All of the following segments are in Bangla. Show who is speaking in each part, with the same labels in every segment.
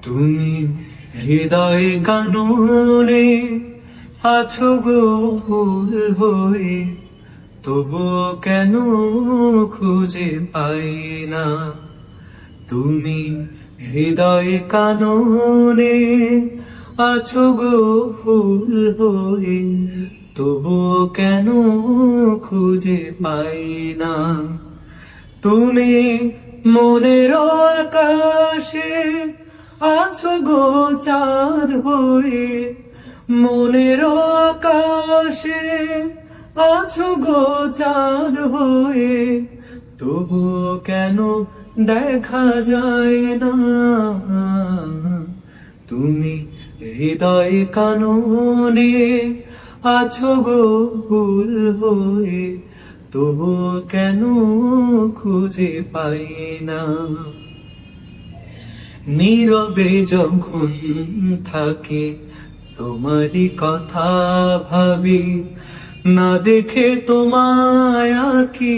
Speaker 1: তুমি হৃদয় কাননে আছো গো ফুল হয়ে, তবুও কেন খুঁজে পাই না। তুমি হৃদয় কাননে আছো গো ফুল হয়ে, তবুও কেন খুঁজে পাই না। তুমি মনের আকাশে আছো গো চাঁদ হয়ে, মনের আকাশে আছো গো চাঁদ হয়ে, তবুও কেন দেখা যায় না। তুমি হৃদয় কাননে আছো গো ফুল হয়ে, তবুও কেন খুঁজে পাই না। নীরবে যখন থাকি তোমারই কথা ভাবি, না দেখে তোমায় আঁকি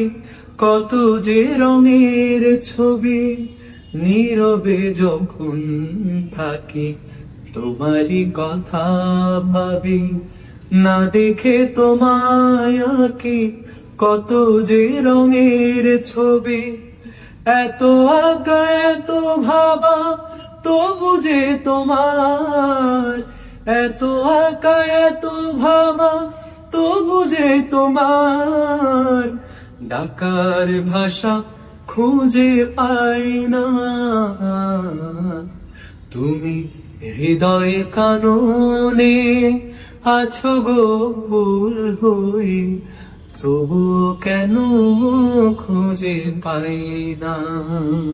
Speaker 1: কত যে রঙের ছবি। নীরবে যখন থাকি তোমারই কথা ভাবি, না দেখে তোমায় আঁকি কত যে রঙের ছবি। এত আঁকা এত ভাবা তবু যে তোমার, এত আঁকা এত ভাবা তবু যে তোমার, ডাকার ভাষা খুঁজে পাই না। তুমি হৃদয় কাননে আছো গো ফুল হয়ে, তবু কেন খুঁজে পাই না।